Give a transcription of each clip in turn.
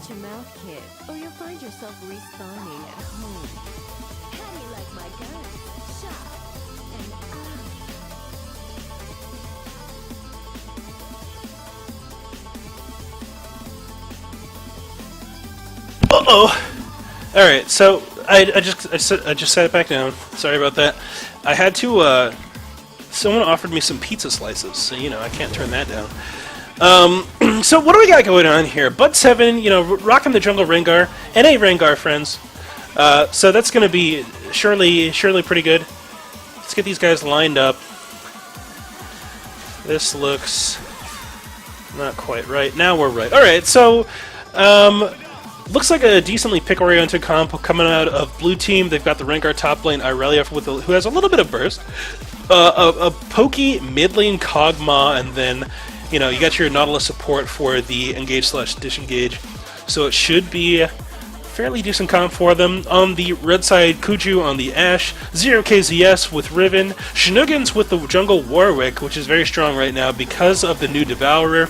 Watch your mouth, kid, or you'll find yourself respawning at home. How do you like my gun? Shot and Uh-oh. All right, so I just sat it back down. Sorry about that. I had to. Someone offered me some pizza slices, so you know I can't turn that down. So what do we got going on here? Bud 7, you know, rocking the jungle Rengar, NA Rengar, friends. So that's going to be surely pretty good. Let's get these guys lined up. This looks not quite right. Now we're right. All right, so looks like a decently pick-oriented comp coming out of blue team. They've got the Rengar top lane Irelia who has a little bit of burst, a pokey mid lane Kog'Maw, and then you know you got your Nautilus support for the engage/disengage. So it should be a fairly decent comp for them. On the red side, Kuju on the Ashe, 0KZS with Riven, Shenugans with the jungle Warwick, which is very strong right now because of the new Devourer,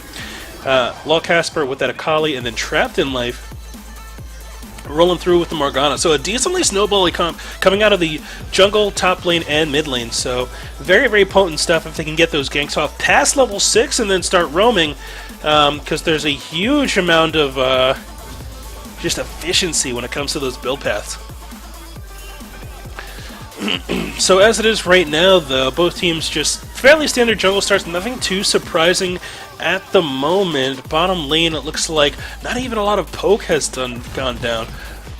Lawcasper with that Akali, and then Trapped in Life rolling through with the Morgana. So a decently snowbally comp coming out of the jungle, top lane, and mid lane. So very potent stuff if they can get those ganks off past level 6 and then start roaming, because there's a huge amount of just efficiency when it comes to those build paths. So as it is right now, though, both teams just fairly standard jungle starts, nothing too surprising at the moment. Bottom lane, it looks like not even a lot of poke has gone down.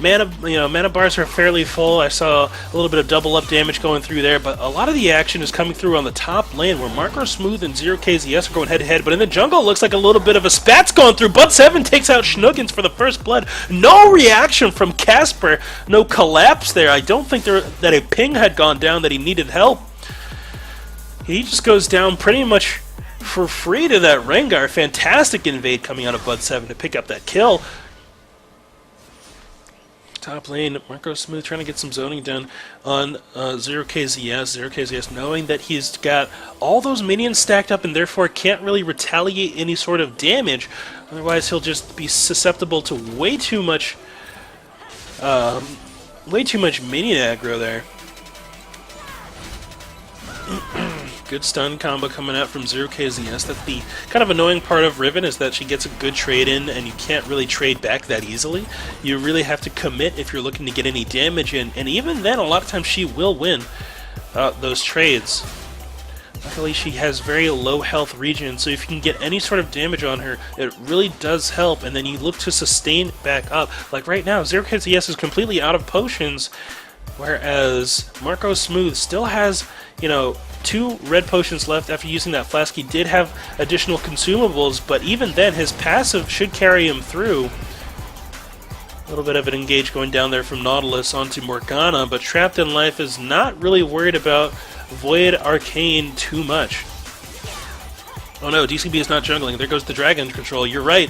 Mana bars are fairly full. I saw a little bit of double up damage going through there, but a lot of the action is coming through on the top lane where Marco Smooth and 0KZS are going head to head. But in the jungle, it looks like a little bit of a spat's going through. Bud 7 takes out Shenugans for the first blood. No reaction from Casper. No collapse there. I don't think that a ping had gone down that he needed help. He just goes down pretty much for free to that Rengar. Fantastic invade coming out of Bud 7 to pick up that kill. Top lane, Marco Smooth trying to get some zoning done on 0KZS. 0KZS knowing that he's got all those minions stacked up and therefore can't really retaliate any sort of damage. Otherwise, he'll just be susceptible to way too much minion aggro there. Good stun combo coming out from 0KZS. That's the kind of annoying part of Riven, is that she gets a good trade in and you can't really trade back that easily. You really have to commit if you're looking to get any damage in, and even then a lot of times she will win those trades. Luckily she has very low health regen, so if you can get any sort of damage on her, it really does help, and then you look to sustain back up. Like right now, 0KZS is completely out of potions, whereas Marco Smooth still has, you know, 2 red potions left after using that flask. He did have additional consumables, but even then his passive should carry him through. A little bit of an engage going down there from Nautilus onto Morgana, but Trapped in Life is not really worried about Void Arcane too much. Oh no, DCB is not jungling. There goes the dragon control. You're right.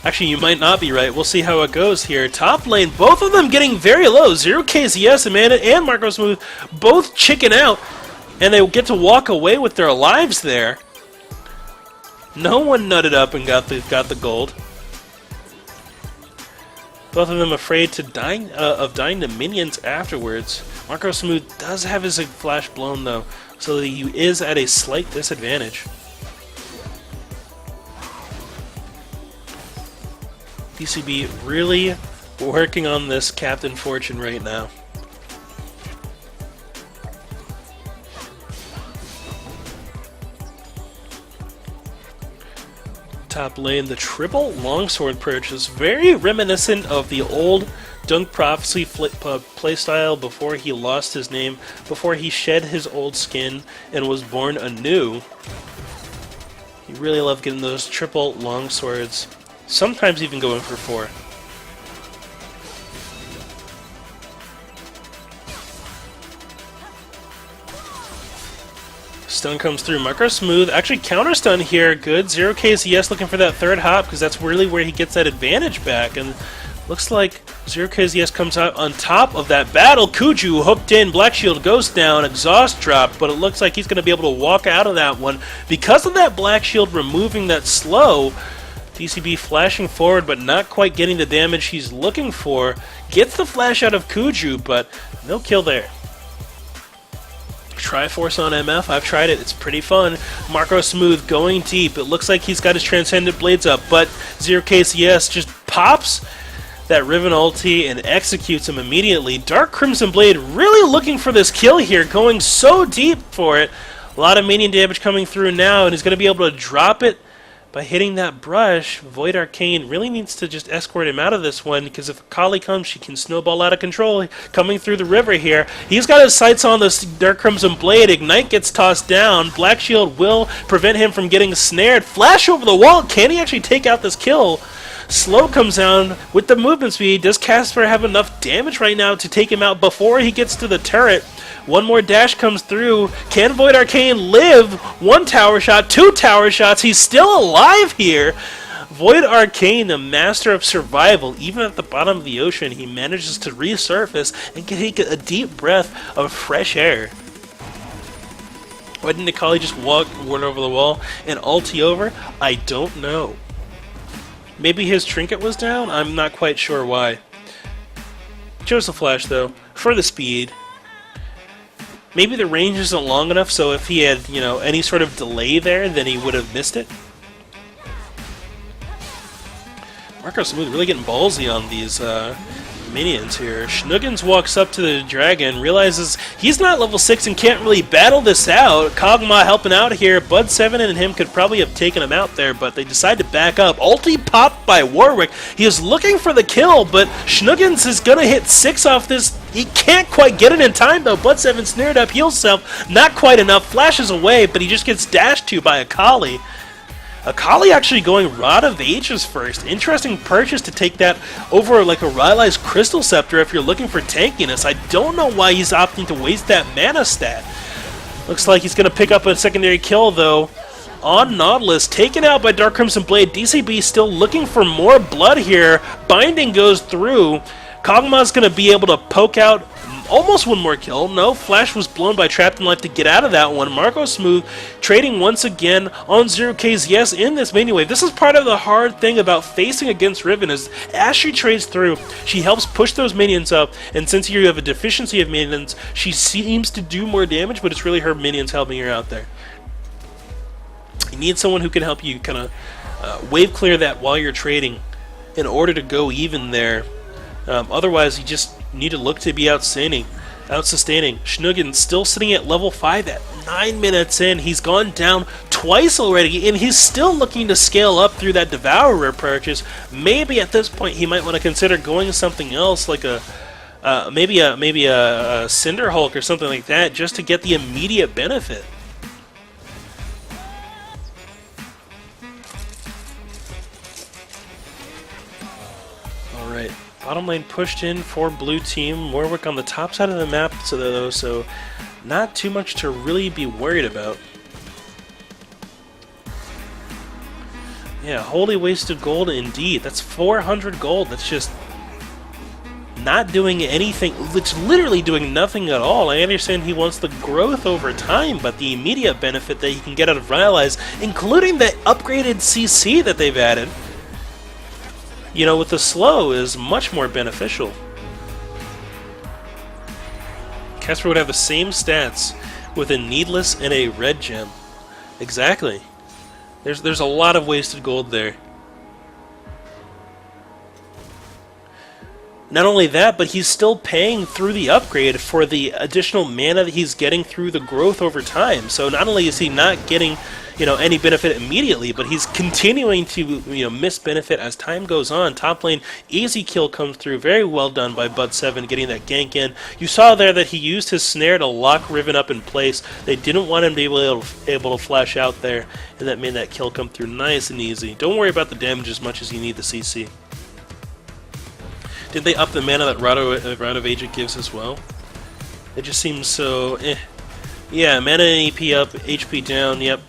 Actually, you might not be right. We'll see how it goes here. Top lane, both of them getting very low. 0KZS, Amanda, and Marco Smooth both chicken out, and they get to walk away with their lives there. No one nutted up and got the gold. Both of them afraid to of dying to minions afterwards. Marco Smooth does have his flash blown though, so he is at a slight disadvantage. DCB really working on this Captain Fortune right now. Top lane, the triple longsword purchase, very reminiscent of the old Dunk Prophecy playstyle before he lost his name, before he shed his old skin and was born anew. He really loved getting those triple longswords. Sometimes even going for 4. Stun comes through. Marco Smooth actually counter stun here. Good. 0KZS looking for that third hop because that's really where he gets that advantage back. And looks like 0KZS comes out on top of that battle. Kuju hooked in. Black Shield goes down. Exhaust drop. But it looks like he's going to be able to walk out of that one because of that Black Shield removing that slow. DCB flashing forward, but not quite getting the damage he's looking for. Gets the flash out of Kuju, but no kill there. Triforce on MF, I've tried it, it's pretty fun. Marco Smooth going deep, it looks like he's got his Transcendent Blades up, but Zero KCS just pops that Riven ulti and executes him immediately. Dark Crimson Blade really looking for this kill here, going so deep for it. A lot of minion damage coming through now, and he's going to be able to drop it by hitting that brush. Void Arcane really needs to just escort him out of this one, because if Akali comes, she can snowball out of control coming through the river here. He's got his sights on this Dark Crimson Blade. Ignite gets tossed down. Black Shield will prevent him from getting snared. Flash over the wall. Can he actually take out this kill? Slow comes down with the movement speed. Does Casper have enough damage right now to take him out before he gets to the turret? One more dash comes through. Can Void Arcane live? One tower shot, two tower shots. He's still alive here. Void Arcane, the master of survival. Even at the bottom of the ocean, he manages to resurface and can take a deep breath of fresh air. Why didn't Akali just walk over the wall and ulti over? I don't know. Maybe his trinket was down? I'm not quite sure why. Chose the flash, though, for the speed. Maybe the range isn't long enough, so if he had, any sort of delay there, then he would have missed it. Marco Smooth really getting ballsy on these minions here. Schnuggins walks up to the dragon, realizes he's not level 6 and can't really battle this out. Kog'Maw helping out here. Bud 7 and him could probably have taken him out there, but they decide to back up. Ulti popped by Warwick. He is looking for the kill, but Schnuggins is going to hit 6 off this. He can't quite get it in time, though. Bud 7 snared up, heals himself. Not quite enough. Flashes away, but he just gets dashed to by Akali. Akali actually going Rod of Ages first. Interesting purchase to take that over like a Rylai's Crystal Scepter if you're looking for tankiness. I don't know why he's opting to waste that mana stat. Looks like he's going to pick up a secondary kill, though, on Nautilus. Taken out by Dark Crimson Blade. DCB still looking for more blood here. Binding goes through. Kog'Maw's going to be able to poke out almost one more kill. No, Flash was blown by Trapped in Life to get out of that one. Marco Smooth trading once again on 0K's yes in this minion wave. This is part of the hard thing about facing against Riven is as she trades through, she helps push those minions up, and since you have a deficiency of minions, she seems to do more damage, but it's really her minions helping her out there. You need someone who can help you kind of wave clear that while you're trading in order to go even there. Otherwise, you just need to look to be outsustaining. Schnuggin still sitting at level 5 at 9 minutes in. He's gone down twice already, and he's still looking to scale up through that Devourer purchase. Maybe at this point he might want to consider going something else, like maybe a Cinder Hulk or something like that, just to get the immediate benefit. Alright, bottom lane pushed in for blue team. Warwick on the top side of the map, so not too much to really be worried about. Yeah, wholly wasted gold indeed. That's 400 gold. That's just not doing anything. It's literally doing nothing at all. I understand he wants the growth over time, but the immediate benefit that he can get out of Rylai's, including the upgraded CC that they've added, with the slow, is much more beneficial. Casper would have the same stats with a Needless and a red gem. Exactly. There's a lot of wasted gold there. Not only that, but he's still paying through the upgrade for the additional mana that he's getting through the growth over time. So not only is he not getting, any benefit immediately, but he's continuing to, miss benefit as time goes on. Top lane, easy kill comes through. Very well done by Bud7 getting that gank in. You saw there that he used his snare to lock Riven up in place. They didn't want him to be able to flash out there, and that made that kill come through nice and easy. Don't worry about the damage as much as you need the CC. Did they up the mana that Rod of Ages gives as well? It just seems so Yeah, mana and EP up, HP down, yep.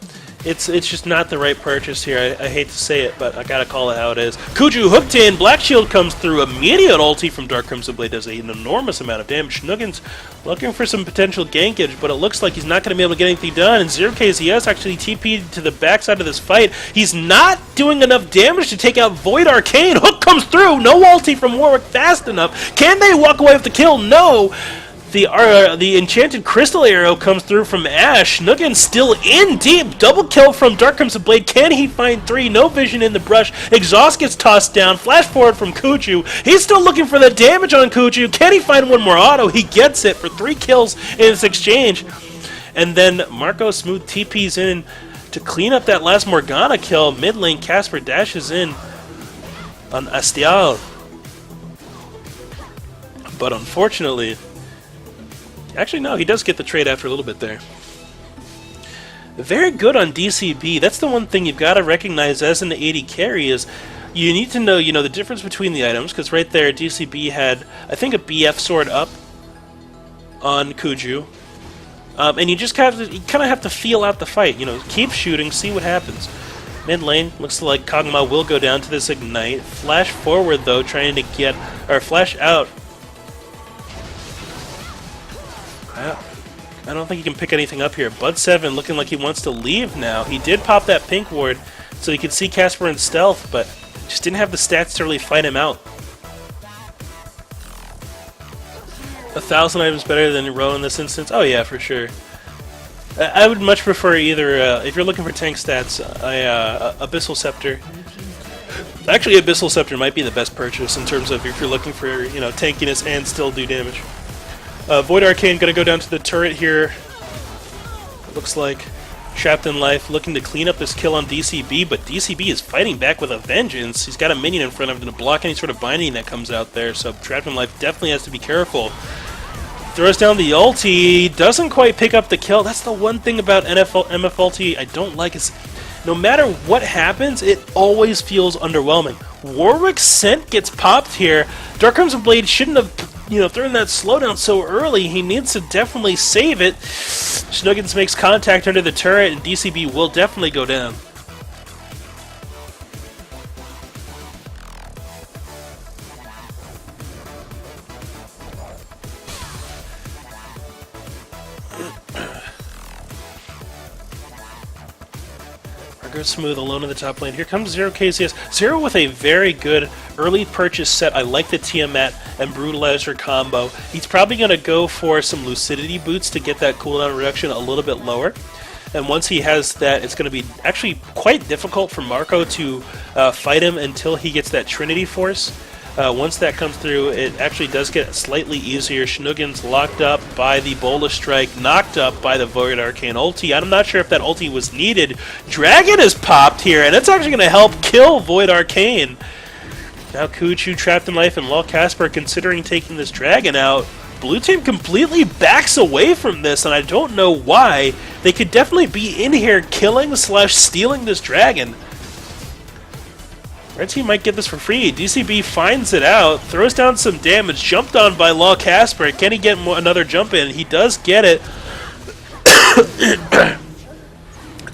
It's just not the right purchase here. I hate to say it, but I gotta call it how it is. Kuju hooked in, Black Shield comes through, immediate ulti from Dark Crimson Blade does an enormous amount of damage. Schnuggin's looking for some potential gankage, but it looks like he's not going to be able to get anything done, and 0KZS actually TP'd to the backside of this fight. He's not doing enough damage to take out Void Arcane. Hook comes through, no ulti from Warwick fast enough. Can they walk away with the kill? No! The Enchanted Crystal Arrow comes through from Ash. Nuggin still in deep. Double kill from Dark Crimson Blade. Can he find 3? No vision in the brush. Exhaust gets tossed down. Flash forward from Kuju. He's still looking for the damage on Kuju. Can he find one more auto? He gets it for 3 kills in this exchange. And then Marco Smooth TP's in to clean up that last Morgana kill. Mid lane, Casper dashes in on Astial. But unfortunately... Actually, no, he does get the trade after a little bit there. Very good on DCB. That's the one thing you've got to recognize as an AD carry is you need to know, the difference between the items, because right there, DCB had, I think, a BF sword up on Kuju. And you just kind of have to feel out the fight. Keep shooting, see what happens. Mid lane, looks like Kog'Maw will go down to this Ignite. Flash forward, though, trying to get, or flash out. I don't think he can pick anything up here. Bud7 looking like he wants to leave now. He did pop that pink ward, so he could see Casper in stealth, but just didn't have the stats to really fight him out. 1,000 items better than Row in this instance? Oh yeah, for sure. I would much prefer either, if you're looking for tank stats, Abyssal Scepter. Actually, Abyssal Scepter might be the best purchase in terms of if you're looking for, tankiness and still do damage. Void Arcane going to go down to the turret here. Looks like Trapped in Life looking to clean up this kill on DCB, but DCB is fighting back with a vengeance. He's got a minion in front of him to block any sort of binding that comes out there, so Trapped in Life definitely has to be careful. Throws down the ulti, doesn't quite pick up the kill. That's the one thing about MF ulti I don't like is no matter what happens, it always feels underwhelming. Warwick's scent gets popped here. Dark Crimson Blade shouldn't have thrown that slowdown so early. He needs to definitely save it. Snuggins makes contact under the turret, and DCB will definitely go down. Marco Smooth alone in the top lane. Here comes 0KZS. Zero with a very good early purchase set. I like the Tiamat and Brutalizer combo. He's probably going to go for some Lucidity boots to get that cooldown reduction a little bit lower. And once he has that, it's going to be actually quite difficult for Marco to fight him until he gets that Trinity Force. Once that comes through, it actually does get slightly easier. Schnuggin's locked up by the Bola Strike, knocked up by the Void Arcane ulti. I'm not sure if that ulti was needed. Dragon is popped here, and it's actually going to help kill Void Arcane. Now Kuchu Trapped in Life and Law Casper considering taking this Dragon out. Blue team completely backs away from this, and I don't know why. They could definitely be in here killing / stealing this Dragon. Red team might get this for free. DCB finds it out, throws down some damage, jumped on by Law Casper. Can he get another jump in? He does get it.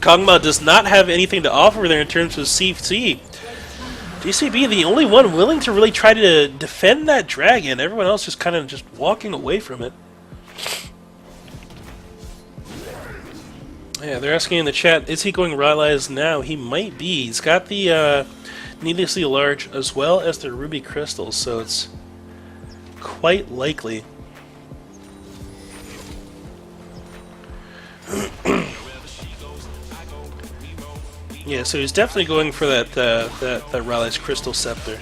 Kog'Maw does not have anything to offer there in terms of CC. DCB, the only one willing to really try to defend that dragon. Everyone else just kind of just walking away from it. Yeah, they're asking in the chat, is he going Rylai's now? He might be. He's got the needlessly large as well as the ruby crystals, so it's quite likely. Yeah, so he's definitely going for that Rylai's Crystal Scepter.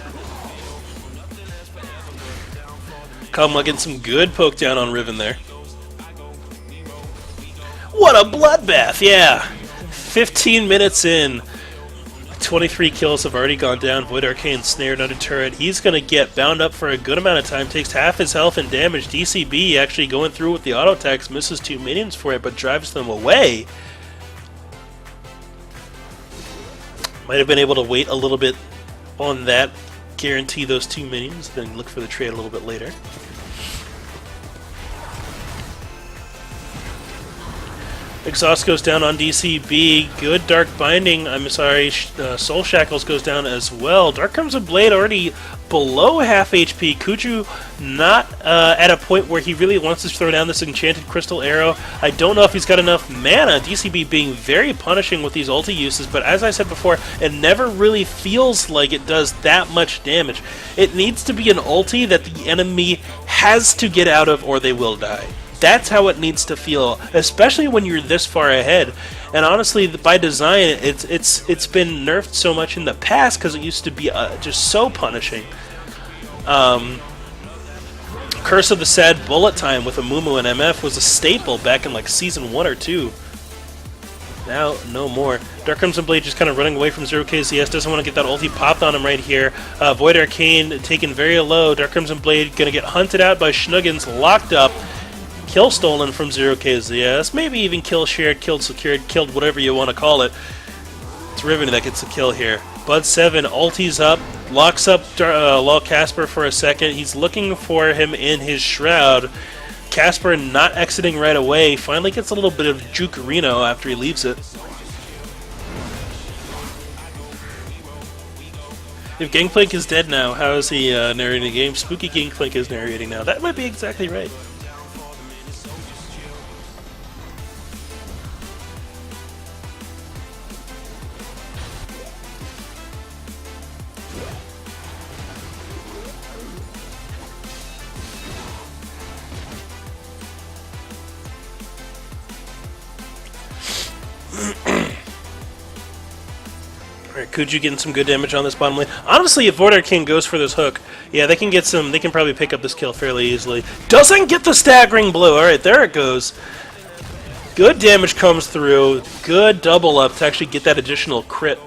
Kog'Maw getting some good poke down on Riven there. What a bloodbath, yeah! 15 minutes in. 23 kills have already gone down. Void Arcane snared under turret. He's going to get bound up for a good amount of time. Takes half his health and damage. DCB actually going through with the auto attacks. Misses 2 minions for it, but drives them away. Might have been able to wait a little bit on that. Guarantee those 2 minions. Then look for the trade a little bit later. Exhaust goes down on DCB. Good Dark Binding. I'm sorry, Soul Shackles goes down as well. Dark Crimson Blade already below half HP. Kuju not at a point where he really wants to throw down this Enchanted Crystal Arrow. I don't know if he's got enough mana. DCB being very punishing with these ulti uses, but as I said before, it never really feels like it does that much damage. It needs to be an ulti that the enemy has to get out of or they will die. That's how it needs to feel, especially when you're this far ahead. And honestly, by design, it's been nerfed so much in the past because it used to be just so punishing. Curse of the Sad Bullet Time with Amumu and MF was a staple back in like Season 1 or 2. Now, no more. Dark Crimson Blade just kind of running away from 0KZS. Doesn't want to get that ulti popped on him right here. Void Arcane taken very low. Dark Crimson Blade going to get hunted out by Schnuggins, locked up. Kill stolen from 0KZS, maybe even kill shared, killed secured, killed whatever you want to call it. It's Riven that gets the kill here. Bud 7 ulties up, locks up Law Casper for a second. He's looking for him in his Shroud. Casper not exiting right away, finally gets a little bit of Jukerino after he leaves it. If Gangplank is dead now, how is he narrating the game? Spooky Gangplank is narrating now. That might be exactly right. Alright, Kuju getting some good damage on this bottom lane. Honestly, if Void Arcane goes for this hook, yeah, they can get some. They can probably pick up this kill fairly easily. Doesn't get the staggering blow. Alright, there it goes. Good damage comes through. Good double up to actually get that additional crit.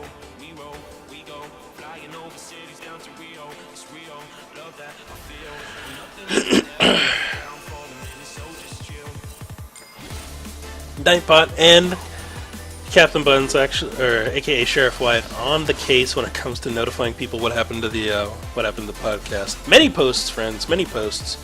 Nightbot and Captain Buns, actually, or AKA Sheriff White, on the case when it comes to notifying people what happened to the podcast. Many posts, friends, many posts.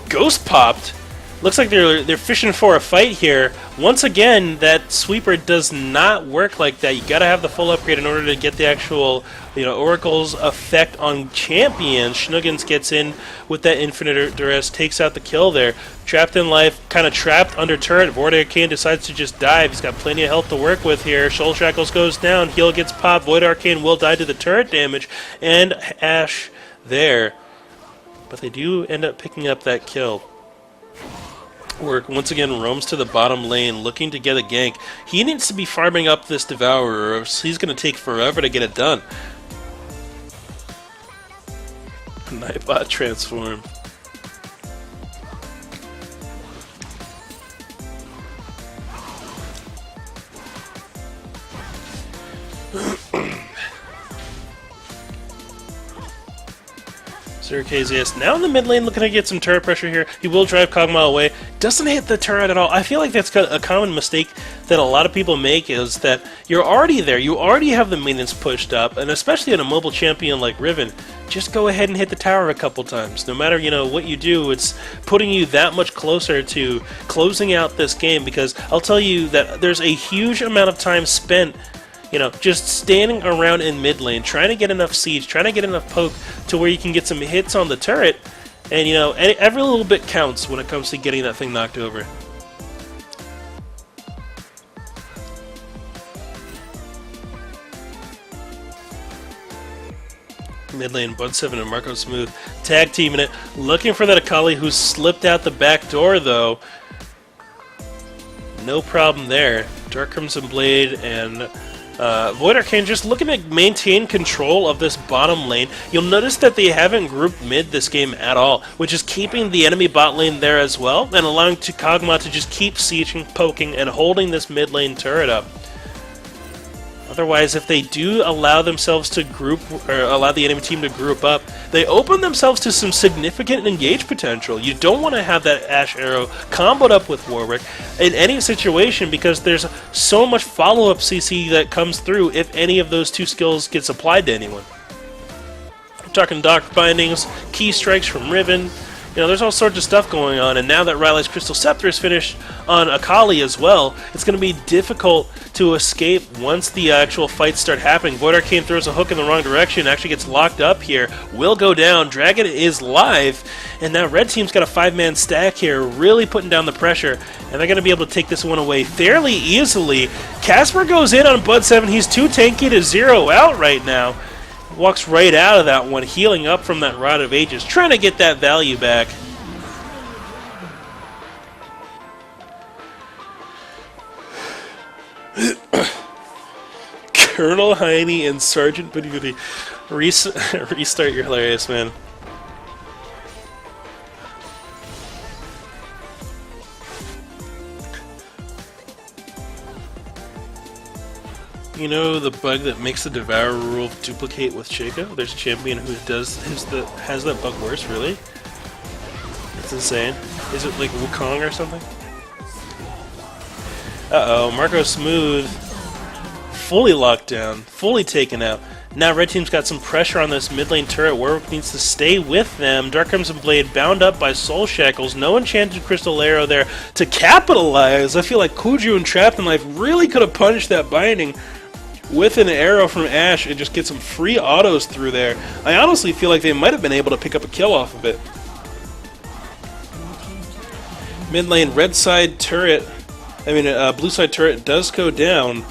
Ghost popped. Looks like they're fishing for a fight here. Once again, that sweeper does not work like that. You gotta have the full upgrade in order to get the actual, Oracle's effect on champions. Schnuggins gets in with that infinite duress, takes out the kill there. Trapped in life, kind of trapped under turret. Void Arcane decides to just dive. He's got plenty of health to work with here. Soul Shackles goes down. Heal gets popped. Void Arcane will die to the turret damage. And Ashe there. But they do end up picking up that kill. Work once again roams to the bottom lane looking to get a gank. He needs to be farming up this Devourer or else he's going to take forever to get it done. Nightbot transform. KZS now in the mid lane looking to get some turret pressure here. He will drive Kog'Maw away. Doesn't hit the turret at all. I feel like that's a common mistake that a lot of people make, is that you're already there. You already have the maintenance pushed up, and especially in a mobile champion like Riven, just go ahead and hit the tower a couple times. No matter, what you do, it's putting you that much closer to closing out this game, because I'll tell you that there's a huge amount of time spent just standing around in mid lane, trying to get enough siege, trying to get enough poke to where you can get some hits on the turret, and every little bit counts when it comes to getting that thing knocked over. Mid lane, Bud 7 and Marco Smooth tag teaming it, looking for that Akali who slipped out the back door though. No problem there. Dark Crimson Blade and Void Arcane just looking to maintain control of this bottom lane. You'll notice that they haven't grouped mid this game at all, which is keeping the enemy bot lane there as well, and allowing Kog'Maw to just keep sieging, poking, and holding this mid lane turret up. Otherwise, if they do allow themselves to group, or allow the enemy team to group up, they open themselves to some significant engage potential. You don't want to have that Ashe Arrow comboed up with Warwick in any situation, because there's so much follow-up CC that comes through if any of those two skills gets applied to anyone. I'm talking Dark Bindings, Key Strikes from Riven, You know, there's all sorts of stuff going on, and now that Riley's Crystal Scepter is finished on Akali as well, it's going to be difficult to escape once the actual fights start happening. Void Arcane throws a hook in the wrong direction, actually gets locked up here, will go down, Dragon is live, and now Red Team's got a 5-man stack here, really putting down the pressure, and they're going to be able to take this one away fairly easily. Casper goes in on Bud 7, he's too tanky to zero out right now. Walks right out of that one, healing up from that Rod of Ages, trying to get that value back. Colonel Heine and Sergeant Booty restart, you're hilarious, man. You know the bug that makes the Devour rule duplicate with Chico? There's a champion who has that bug worse, really? That's insane. Is it like Wukong or something? Uh-oh, Marco Smooth fully locked down, fully taken out. Now Red Team's got some pressure on this mid lane turret. Warwick needs to stay with them. Dark Crimson Blade bound up by Soul Shackles. No Enchanted Crystal Arrow there to capitalize. I feel like Kuju and Trapped in Life really could have punished that binding with an arrow from Ashe and just get some free autos through there. I honestly feel like they might have been able to pick up a kill off of it. Mid lane, red side turret, blue side turret does go down.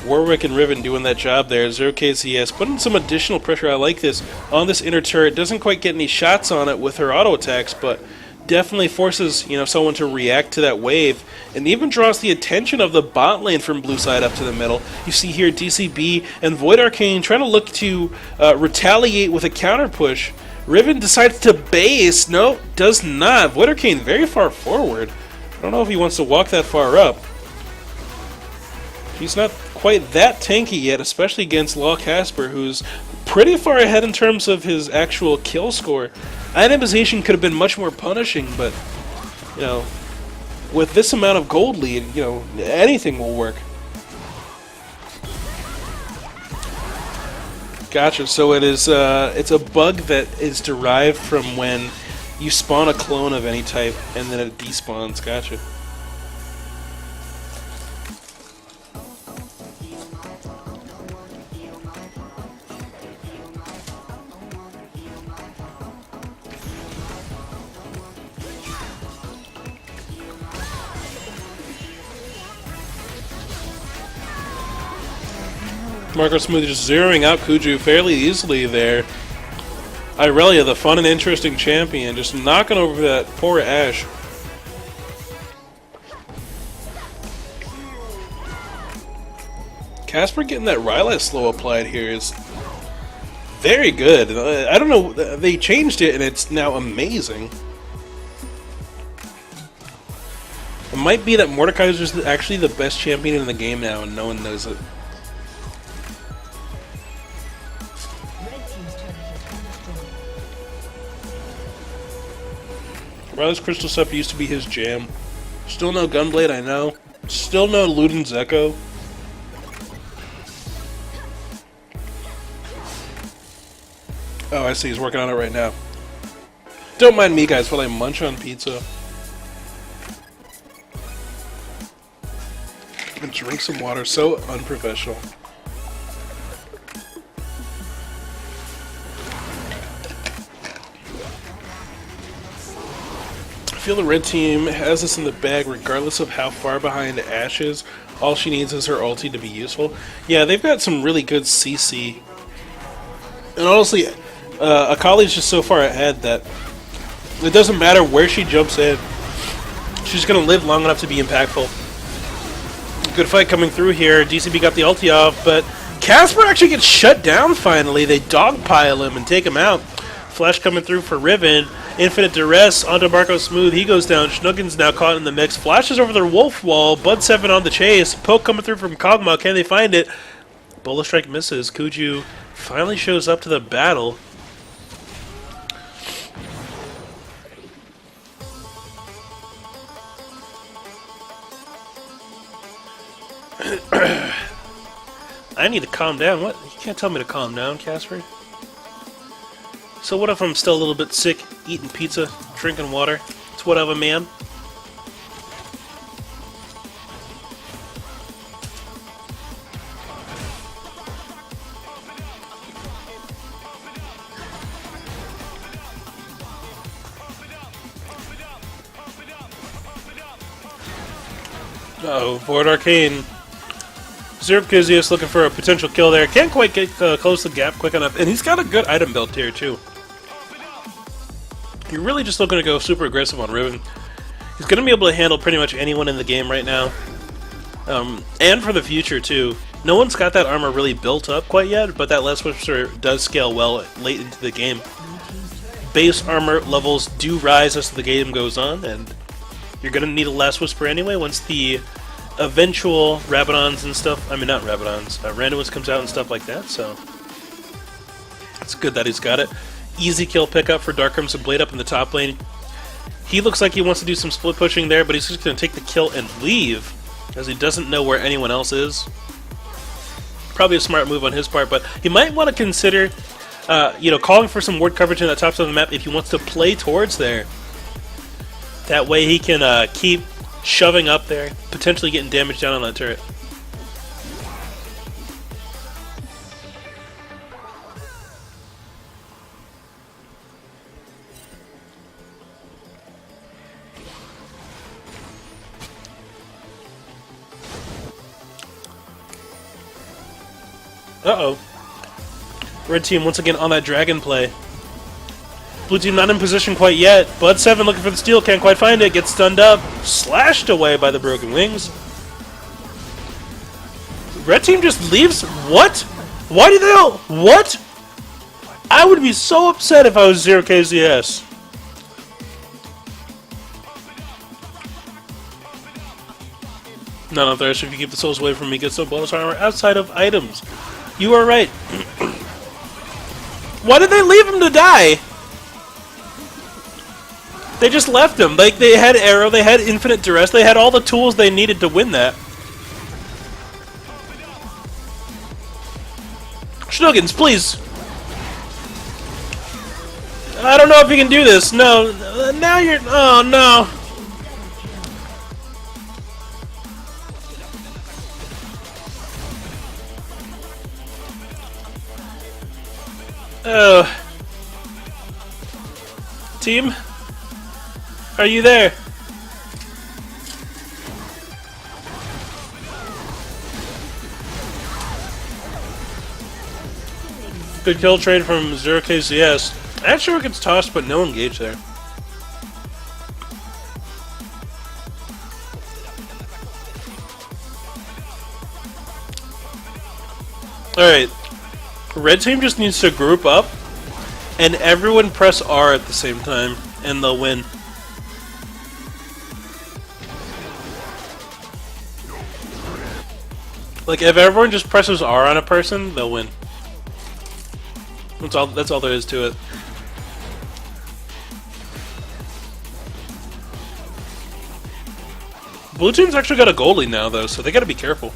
Warwick and Riven doing that job there. 0KZS putting some additional pressure. I like this on this inner turret. Doesn't quite get any shots on it with her auto attacks, but definitely forces someone to react to that wave, and even draws the attention of the bot lane from blue side up to the middle. You see here DCB and Void Arcane trying to look to retaliate with a counter push. Riven decides to base. No, does not. Void Arcane very far forward. I don't know if he wants to walk that far up. He's not quite that tanky yet, especially against Law Casper, who's pretty far ahead in terms of his actual kill score. Itemization could have been much more punishing, but, with this amount of gold lead, anything will work. Gotcha, so it's a bug that is derived from when you spawn a clone of any type and then it despawns. Gotcha. Marco Smooth just zeroing out Kuju fairly easily there. Irelia, the fun and interesting champion, just knocking over that poor Ashe. Casper getting that Rylai slow applied here is very good. I don't know, they changed it and it's now amazing. It might be that Mordekaiser's actually the best champion in the game now and no one knows it. Riley's Crystal Scepter used to be his jam. Still no Gunblade, I know. Still no Luden's Echo. Oh, I see, he's working on it right now. Don't mind me, guys, while I munch on pizza. And drink some water, so unprofessional. I feel the red team has this in the bag regardless of how far behind Ashe is. All she needs is her ulti to be useful. Yeah, they've got some really good CC. And honestly, Akali's just so far ahead that it doesn't matter where she jumps in. She's going to live long enough to be impactful. Good fight coming through here. DCB got the ulti off, but Casper actually gets shut down finally. They dogpile him and take him out. Flash coming through for Riven. Infinite Duress onto Marco Smooth. He goes down. Schnuggin's now caught in the mix. Flashes over their Wolf Wall. Bud 7 on the chase. Poke coming through from Kog'Maw. Can they find it? Bola Strike misses. Kuju finally shows up to the battle. I need to calm down. What? You can't tell me to calm down, Casper. So what if I'm still a little bit sick, eating pizza, drinking water? It's whatever, man. Uh-oh, Void Arcane. Zerkizzius looking for a potential kill there. Can't quite get close to the gap quick enough. And he's got a good item build here, too. You're really just looking to go super aggressive on Riven. He's going to be able to handle pretty much anyone in the game right now. And for the future, too. No one's got that armor really built up quite yet, but that Last Whisper does scale well late into the game. Base armor levels do rise as the game goes on, and you're going to need a Last Whisper anyway once the eventual Rabadons and stuff, I mean not Rabadons, Randomness comes out and stuff like that, so it's good that he's got it. Easy kill pickup for Dark Crimson Blade up in the top lane. He looks like he wants to do some split pushing there, but he's just going to take the kill and leave, as he doesn't know where anyone else is. Probably a smart move on his part, but he might want to consider, calling for some ward coverage in that top side of the map if he wants to play towards there. That way he can keep shoving up there, potentially getting damage down on that turret. Uh-oh. Red team once again on that dragon play. Blue team not in position quite yet. Bud7 looking for the steal, can't quite find it, gets stunned up, slashed away by the broken wings. Red team just leaves? What? Why did they all... What? I would be so upset if I was 0KZS. No, Thresh, if you keep the souls away from me, get some bonus armor outside of items. You are right. Why did they leave him to die? They just left him. Like, they had arrow, they had infinite duress, they had all the tools they needed to win that. Schnuggins, please. I don't know if you can do this. No. Now you're... Oh, no. Team? Are you there? Good kill trade from 0KZS. Actually, gets tossed, but no engage there. Alright. Red team just needs to group up, and everyone press R at the same time, and they'll win. Like, if everyone just presses R on a person, they'll win. That's all there is to it. Blue team's actually got a goalie now, though, so they gotta be careful.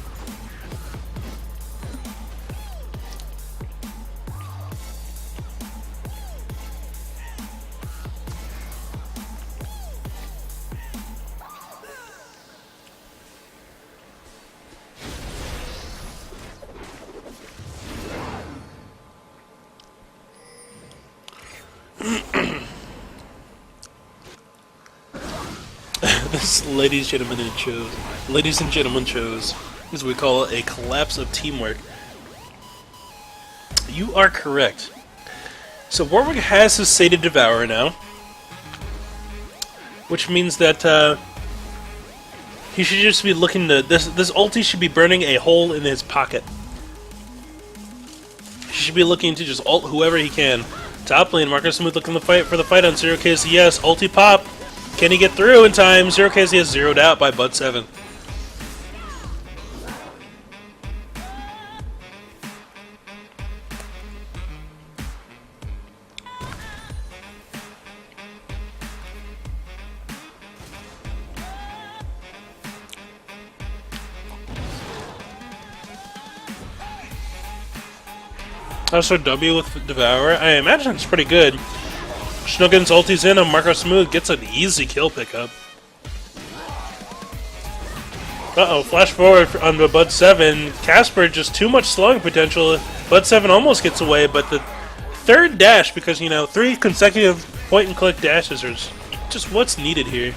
This, ladies and gentlemen, chose, as we call it, a collapse of teamwork. You are correct. So Warwick has his Sated Devourer now, which means that he should just be looking to this ulti should be burning a hole in his pocket. He should be looking to just ult whoever he can. Top lane, Marcus Smooth looking for the fight on 0KZS. Ulti pop. Can he get through in time? 0KZS zeroed out by Bud7. SOW with Devour. I imagine it's pretty good. Schnuggin's ulti's in on Marco Smooth, gets an easy kill pickup. Uh-oh, flash forward on the Bud 7. Casper, just too much slowing potential. Bud 7 almost gets away, but the third dash, because, you know, 3 consecutive point-and-click dashes are just what's needed here.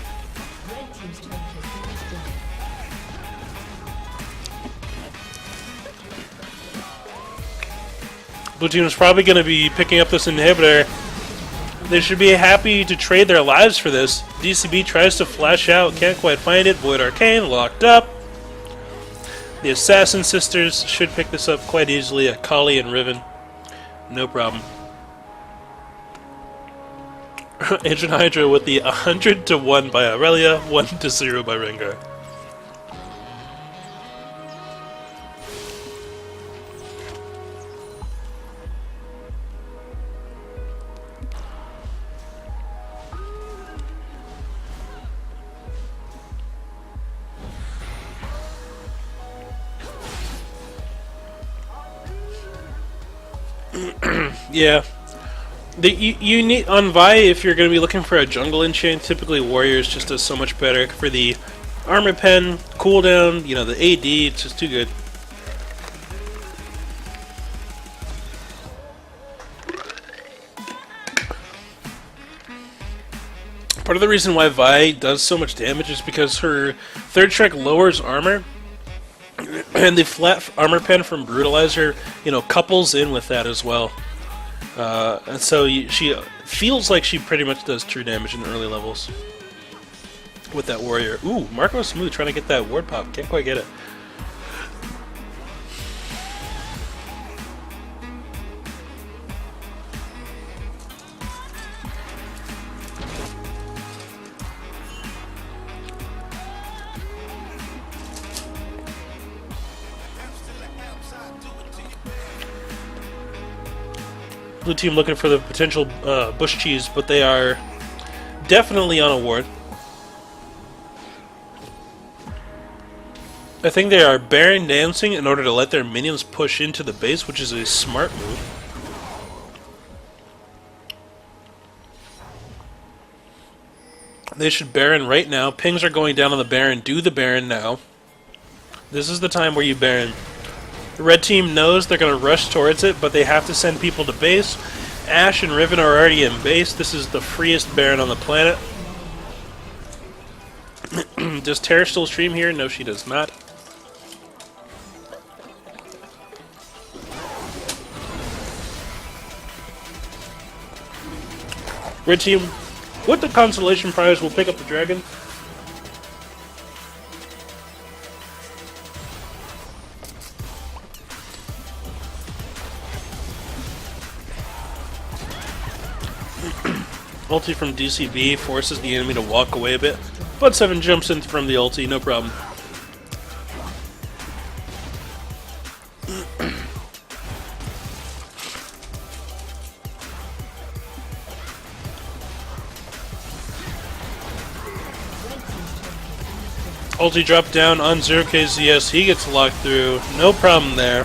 Blue team is probably going to be picking up this inhibitor. They should be happy to trade their lives for this. DCB tries to flash out, can't quite find it. Void Arcane locked up. The Assassin Sisters should pick this up quite easily. Akali and Riven. No problem. Ancient Hydra with the 100-1 by Aurelia, 1-0 by Rengar. Yeah. You need on Vi, if you're going to be looking for a jungle enchant, typically Warriors just does so much better for the armor pen, cooldown, you know, the AD, it's just too good. Part of the reason why Vi does so much damage is because her third strike lowers armor, and the flat armor pen from Brutalizer, you know, couples in with that as well. And so she feels like she pretty much does true damage in the early levels with that warrior. Ooh, Marco Smooth trying to get that ward pop. Can't quite get it. Blue team looking for the potential bush cheese, but they are definitely on a ward. I think they are Baron dancing in order to let their minions push into the base, which is a smart move. They should Baron right now. Pings are going down on the Baron. Do the Baron now. This is the time where you Baron. The red team knows they're going to rush towards it, but they have to send people to base. Ashe and Riven are already in base. This is the freest Baron on the planet. Does Terra still stream here? No, she does not. Red team, with the consolation prize, will pick up the dragon. Ulti from DCB forces the enemy to walk away a bit. Bud 7 jumps in from the ulti, no problem. Ulti dropped down on 0KZS, he gets locked through, no problem there.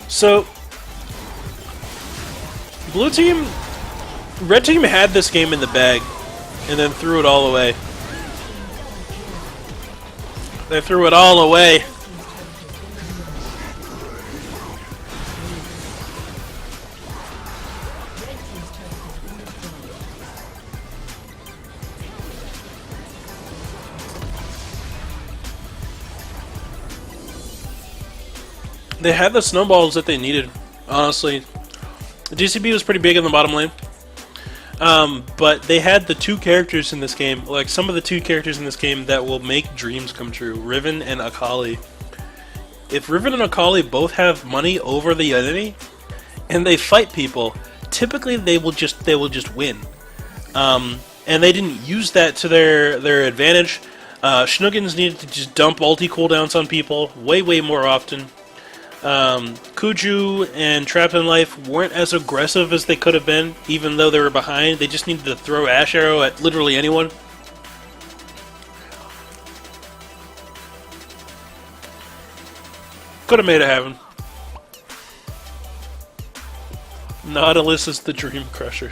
So, red team had this game in the bag, and then threw it all away. They threw it all away. They had the snowballs that they needed, honestly. The DCB was pretty big in the bottom lane. But they had the two characters in this game, like some of the two characters in this game that will make dreams come true, Riven and Akali. If Riven and Akali both have money over the enemy, and they fight people, typically they will just win. And they didn't use that to their advantage. Schnuggins needed to just dump ulti cooldowns on people way more often. Kuju and Trapped in Life weren't as aggressive as they could have been, even though they were behind. They just needed to throw Ash Arrow at literally anyone. Could have made it happen. Nautilus is the Dream Crusher.